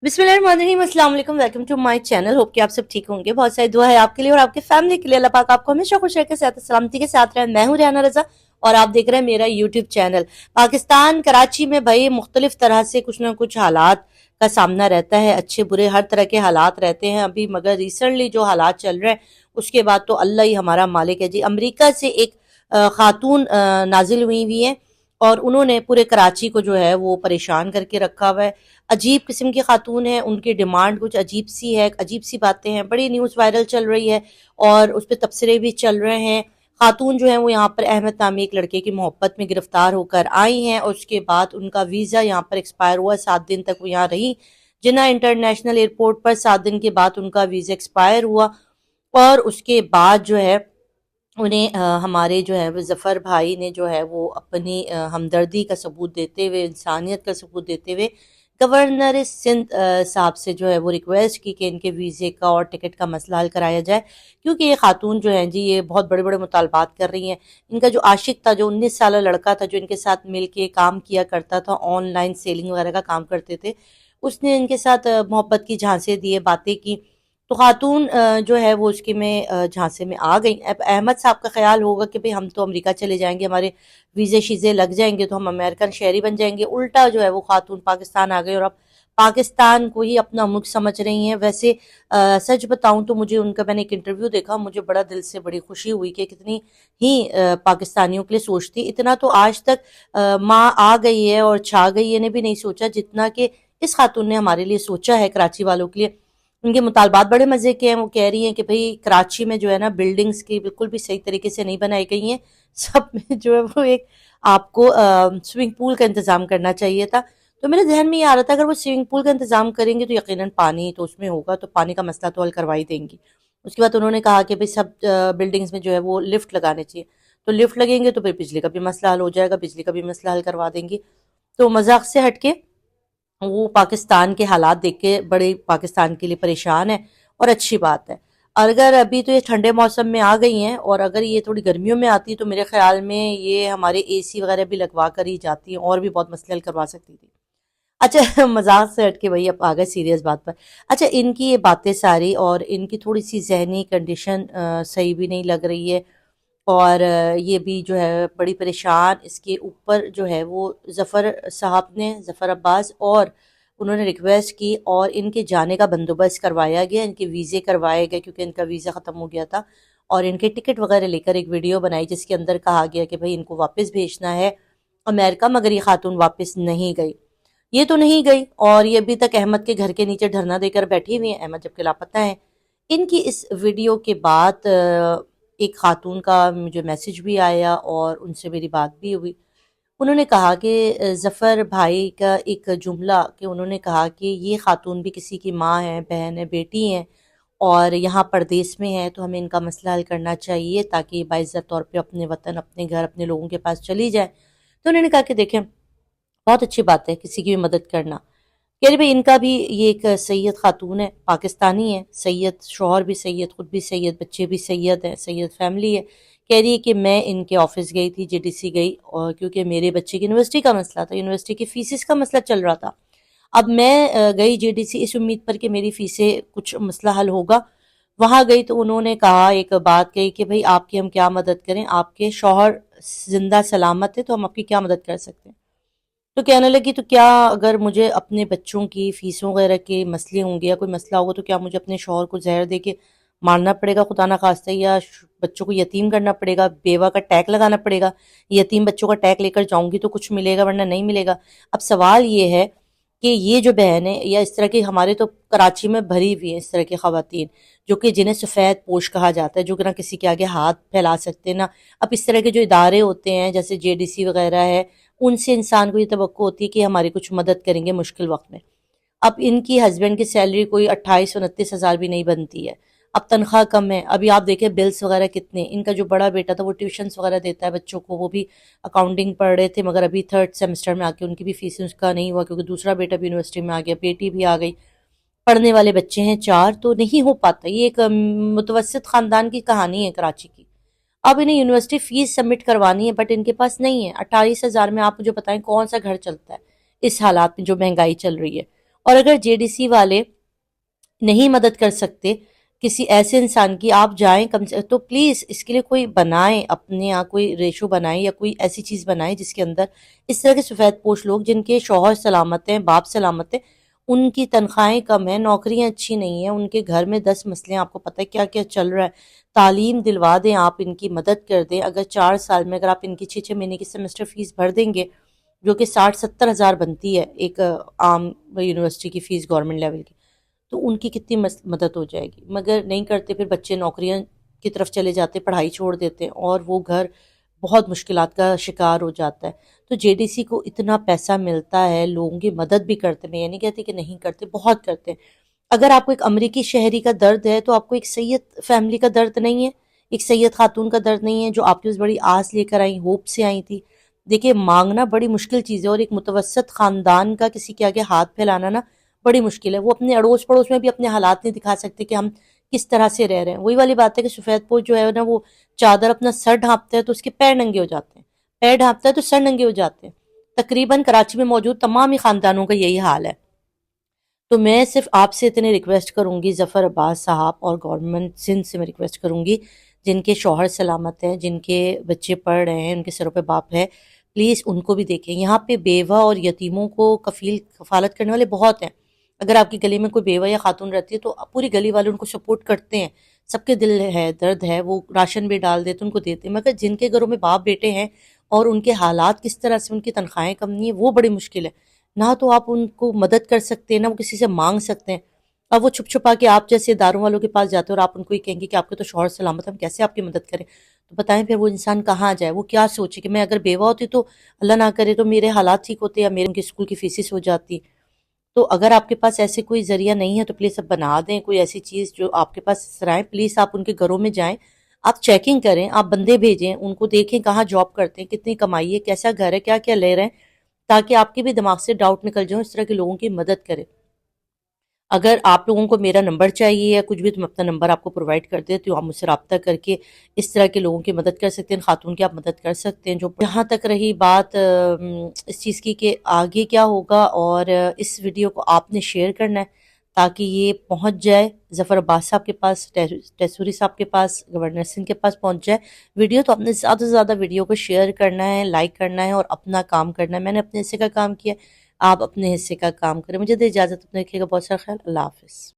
बिस्मिल्लाहिर्रहमानिर्रहीम, अस्सलाम वालेकुम, welcome to my channel. Hope कि आप सब ठीक होंगे। बहुत सारी दुआ है आपके लिए और आपके फैमिली के लिए। अल्लाह पाक आपको हमेशा खुश रखे, सेहत सलामती के साथ रहे। मैं हूं रेहाना रज़ा और आप देख रहे हैं मेरा यूट्यूब चैनल। पाकिस्तान कराची में भाई मुख्तलिफ तरह से कुछ ना कुछ हालात का सामना रहता है, अच्छे बुरे हर तरह के हालात रहते हैं अभी, मगर रिसेंटली जो हालात चल रहे हैं उसके बाद तो अल्लाह ही हमारा मालिक है जी। अमरीका से एक खातून नाजिल हुई है और उन्होंने पूरे कराची को जो है वो परेशान करके रखा हुआ है। अजीब किस्म की खातून है, उनकी डिमांड कुछ अजीब सी है, अजीब सी बातें हैं, बड़ी न्यूज़ वायरल चल रही है और उस पर तबसरे भी चल रहे हैं। खातून जो है वो यहाँ पर अहमद नामी एक लड़के की मोहब्बत में गिरफ्तार होकर आई हैं और उसके बाद उनका वीज़ा यहाँ पर एक्सपायर हुआ। 7 दिन तक वो यहाँ रही जिन्ना इंटरनेशनल एयरपोर्ट पर। 7 दिन के बाद उनका वीज़ा एक्सपायर हुआ और उसके बाद जो है उन्हें हमारे जो है वो ज़फ़र भाई ने जो है वो अपनी हमदर्दी का सबूत देते हुए, इंसानियत का सबूत देते हुए गवर्नर सिंध साहब से जो है वो रिक्वेस्ट की कि इनके वीज़े का और टिकट का मसला हल कराया जाए, क्योंकि ये खातून जो हैं जी ये बहुत बड़े बड़े मुतालबात कर रही हैं। इनका जो आशिक था, जो 19 साल लड़का था, जो इनके साथ मिल के काम किया करता था, ऑनलाइन सेलिंग वगैरह का काम करते थे, उसने इनके साथ मोहब्बत की झांसे दिए, बातें की। तो खातून जो है वो उसके में झांसे में आ गई। अब अहमद साहब का ख्याल होगा कि भाई हम तो अमेरिका चले जाएंगे, हमारे वीज़े शीज़े लग जाएंगे तो हम अमेरिकन शहरी बन जाएंगे। उल्टा जो है वो खातून पाकिस्तान आ गई और अब पाकिस्तान को ही अपना मुल्क समझ रही हैं। वैसे सच बताऊं तो मुझे उनका, मैंने एक इंटरव्यू देखा, मुझे बड़ा दिल से बड़ी खुशी हुई कि कितनी ही पाकिस्तानियों के लिए सोचती। इतना तो आज तक माँ आ गई है और छा गई है ने भी नहीं सोचा जितना कि इस खातून ने हमारे लिए सोचा है, कराची वालों के लिए। उनके मुतालबात बड़े मज़े के हैं। वो कह रही हैं कि भाई कराची में जो है ना बिल्डिंग्स की बिल्कुल भी सही तरीके से नहीं बनाई गई हैं, सब में जो है वो एक आपको स्विमिंग पूल का इंतज़ाम करना चाहिए था। तो मेरे जहन में ये आ रहा था अगर वो स्विमिंग पूल का इंतज़ाम करेंगे तो यकीनन पानी तो उसमें होगा, तो पानी का मसला तो हल करवा ही देंगी। उसके बाद उन्होंने कहा कि भाई सब बिल्डिंग्स में जो है वो लिफ्ट लगाने चाहिए, तो लिफ्ट लगेंगे तो फिर बिजली का भी मसला हल हो जाएगा, बिजली का भी मसला हल करवा देंगी। तो मजाक से हटके वो पाकिस्तान के हालात देख के बड़े पाकिस्तान के लिए परेशान है और अच्छी बात है। अगर अभी तो ये ठंडे मौसम में आ गई हैं और अगर ये थोड़ी गर्मियों में आती तो मेरे ख्याल में ये हमारे एसी वगैरह भी लगवा कर ही जाती हैं और भी बहुत मसले हल करवा सकती थी। अच्छा मजाक से हट के वही अब आ गए सीरियस बात पर। अच्छा, इनकी ये बातें सारी और इनकी थोड़ी सी जहनी कंडीशन सही भी नहीं लग रही है और ये भी जो है बड़ी परेशान। इसके ऊपर जो है वो ज़फ़र साहब ने, ज़फ़र अब्बास, और उन्होंने रिक्वेस्ट की और इनके जाने का बंदोबस्त करवाया गया, इनके वीज़े करवाए गए क्योंकि इनका वीज़ा ख़त्म हो गया था, और इनके टिकट वगैरह लेकर एक वीडियो बनाई जिसके अंदर कहा गया कि भाई इनको वापस भेजना है अमेरिका, मगर ये खातून वापस नहीं गई। ये तो नहीं गई और ये अभी तक अहमद के घर के नीचे धरना देकर बैठी हुई है, अहमद जबकि लापता है। इनकी इस वीडियो के बाद एक खातून का मुझे मैसेज भी आया और उनसे मेरी बात भी हुई। उन्होंने कहा कि ज़फ़र भाई का एक जुमला, कि उन्होंने कहा कि ये खातून भी किसी की माँ है, बहन है, बेटी हैं और यहाँ परदेश में है, तो हमें इनका मसला हल करना चाहिए ताकि बाइज़्ज़त तौर पे अपने वतन, अपने घर, अपने लोगों के पास चली जाए। तो उन्होंने कहा कि देखें, बहुत अच्छी बात है किसी की भी मदद करना। कह रही भाई इनका भी ये एक सैयद खातून है, पाकिस्तानी है, सैयद, शौहर भी सैयद, खुद भी सैयद, बच्चे भी सैयद हैं, सैयद फैमिली है। कह रही है कि मैं इनके ऑफिस गई थी, जेडीसी गई, और क्योंकि मेरे बच्चे की यूनिवर्सिटी का मसला था, यूनिवर्सिटी की फीसिस का मसला चल रहा था। अब मैं गई जेडीसी इस उम्मीद पर कि मेरी फीसें कुछ मसला हल होगा। वहां गई तो उन्होंने कहा, एक बात कही कि भाई आपकी हम क्या मदद करें, आपके शौहर जिंदा सलामत है तो हम आपकी क्या मदद कर सकते हैं। तो कहने लगी तो क्या अगर मुझे अपने बच्चों की फीसों वगैरह के मसले होंगे या कोई मसला होगा तो क्या मुझे अपने शौहर को जहर दे के मारना पड़ेगा खुदा ना खास्ता, या बच्चों को यतीम करना पड़ेगा, बेवा का टैग लगाना पड़ेगा, यतीम बच्चों का टैग लेकर जाऊंगी तो कुछ मिलेगा वरना नहीं मिलेगा। अब सवाल ये है कि ये जो बहन है या इस तरह की, हमारे तो कराची में भरी हुई है इस तरह की खवातीन जो कि जिन्हें सफ़ेद पोश कहा जाता है, जो कि ना किसी के आगे हाथ फैला सकते ना। अब इस तरह के जो इदारे होते हैं जैसे जेडीसी वगैरह है, उनसे इंसान को ये तवक्को होती है कि हमारी कुछ मदद करेंगे मुश्किल वक्त में। अब इनकी हस्बैंड की सैलरी कोई 28-29 हज़ार भी नहीं बनती है, अब तनख्वाह कम है। अभी आप देखें बिल्स वगैरह कितने, इनका जो बड़ा बेटा था वो ट्यूशन्स वगैरह देता है बच्चों को, वो भी अकाउंटिंग पढ़ रहे थे, मगर अभी 3rd सेमेस्टर में आके उनकी भी फीस उसका नहीं हुआ क्योंकि दूसरा बेटा भी यूनिवर्सिटी में आ गया, बेटी भी आ गई। पढ़ने वाले बच्चे हैं 4, तो नहीं हो पाता। ये एक मुतवसत ख़ानदान की कहानी है कराची की। अब इन्हें यूनिवर्सिटी फीस सबमिट करवानी है बट इनके पास नहीं है। 28 हज़ार में आप मुझे बताएं कौन सा घर चलता है इस हालात में जो महंगाई चल रही है। اور اگر JDC والے نہیں مدد کر سکتے کسی ایسے انسان کی، آپ جائیں کم سے تو پلیز اس کے لیے کوئی بنائیں، اپنے یہاں کوئی ریشو بنائیں یا کوئی ایسی چیز بنائیں جس کے اندر اس طرح کے سفید پوش لوگ جن کے شوہر سلامت ہیں، باپ سلامت ہیں، ان کی تنخواہیں کم ہیں، نوکریاں اچھی نہیں ہیں، ان کے گھر میں 10 مسئلے ہیں، آپ کو پتہ ہے کیا کیا چل رہا ہے، تعلیم دلوا دیں، آپ ان کی مدد کر دیں۔ اگر 4 سال میں اگر آپ ان کی 6 مہینے کی سیمسٹر فیس بھر دیں گے جو کہ 60-70 ہزار بنتی ہے ایک عام یونیورسٹی کی فیس گورنمنٹ لیول کی، تو ان کی کتنی مدد ہو جائے گی۔ مگر نہیں کرتے، پھر بچے نوکریاں کی طرف چلے جاتے، پڑھائی چھوڑ دیتے ہیں اور وہ گھر بہت مشکلات کا شکار ہو جاتا ہے۔ تو JDC کو اتنا پیسہ ملتا ہے، لوگوں کی مدد بھی کرتے ہیں، میں یہ نہیں کہتی کہ نہیں کرتے، بہت کرتے ہیں۔ اگر آپ کو ایک امریکی شہری کا درد ہے تو آپ کو ایک سید فیملی کا درد نہیں ہے، ایک سید خاتون کا درد نہیں ہے جو آپ کی اس بڑی آس لے کر آئی، ہوپ سے آئی تھی۔ دیکھیں مانگنا بڑی مشکل چیز ہے، اور ایک متوسط خاندان کا کسی کے آگے ہاتھ پھیلانا نا بڑی مشکل ہے۔ وہ اپنے اڑوس پڑوس میں بھی اپنے حالات نہیں دکھا سکتے کہ ہم کس طرح سے رہ رہے ہیں۔ وہی والی بات ہے کہ سفید پوش جو ہے نا، وہ چادر اپنا سر ڈھانپتا ہے تو اس کے پیر ننگے ہو جاتے ہیں، پیر ڈھانپتا ہے تو سر ننگے ہو جاتے ہیں۔ تقریباً کراچی میں موجود تمام ہی خاندانوں کا یہی حال ہے۔ تو میں صرف آپ سے اتنے ریکویسٹ کروں گی، ظفر عباس صاحب اور گورنمنٹ سندھ سے میں ریکویسٹ کروں گی، جن کے شوہر سلامت ہیں، جن کے بچے پڑھ رہے ہیں، ان کے سروں پہ باپ ہے، پلیز ان کو بھی دیکھیں۔ یہاں پہ بیوہ اور یتیموں کو کفالت کرنے والے بہت ہیں۔ اگر آپ کی گلی میں کوئی بیوہ یا خاتون رہتی ہے تو پوری گلی والے ان کو سپورٹ کرتے ہیں، سب کے دل ہے، درد ہے، وہ راشن بھی ڈال دیتے، ان کو دیتے ہیں۔ مگر جن کے گھروں میں باپ بیٹے ہیں اور ان کے حالات کس طرح سے، ان کی تنخواہیں کم نہیں ہیں، وہ بڑی مشکل ہے۔ نہ تو آپ ان کو مدد کر سکتے ہیں، نہ وہ کسی سے مانگ سکتے ہیں۔ اب وہ چھپ چھپا کے آپ جیسے اداروں والوں کے پاس جاتے ہیں اور آپ ان کو یہ کہیں گے کہ آپ کے تو شوہر سلامت، ہم کیسے آپ کی مدد کریں؟ تو بتائیں پھر وہ انسان کہاں جائے؟ وہ کیا سوچے کہ میں اگر بیوہ ہوتی تو اللہ نہ کرے تو میرے حالات ٹھیک ہوتے یا میرے ان کے اسکول کی فیسز ہو جاتی۔ تو اگر آپ کے پاس ایسے کوئی ذریعہ نہیں ہے تو پلیز اب بنا دیں کوئی ایسی چیز جو آپ کے پاس اس طرح ہے۔ پلیز آپ ان کے گھروں میں جائیں، آپ چیکنگ کریں، آپ بندے بھیجیں، ان کو دیکھیں کہاں جاب کرتے ہیں، کتنی کمائی ہے، کیسا گھر ہے، کیا کیا لے رہے ہیں، تاکہ آپ کے بھی دماغ سے ڈاؤٹ نکل جائے، اس طرح کے لوگوں کی مدد کریں۔ اگر آپ لوگوں کو میرا نمبر چاہیے یا کچھ بھی تو میں اپنا نمبر آپ کو پرووائڈ کر دیتی ہوں، آپ مجھ سے رابطہ کر کے اس طرح کے لوگوں کی مدد کر سکتے ہیں، خاتون کی آپ مدد کر سکتے ہیں۔ جو جہاں تک رہی بات اس چیز کی کہ آگے کیا ہوگا، اور اس ویڈیو کو آپ نے شیئر کرنا ہے تاکہ یہ پہنچ جائے ظفر عباس صاحب کے پاس، ٹیسوری صاحب کے پاس، گورنر سندھ کے پاس پہنچ جائے ویڈیو۔ تو آپ نے زیادہ سے زیادہ ویڈیو کو شیئر کرنا ہے، لائک کرنا ہے اور اپنا کام کرنا ہے۔ میں نے اپنے حصے کا کام کیا، آپ اپنے حصے کا کام کریں۔ مجھے دے اجازت، اپنے رکھیے گا بہت سارا خیال۔ اللہ حافظ۔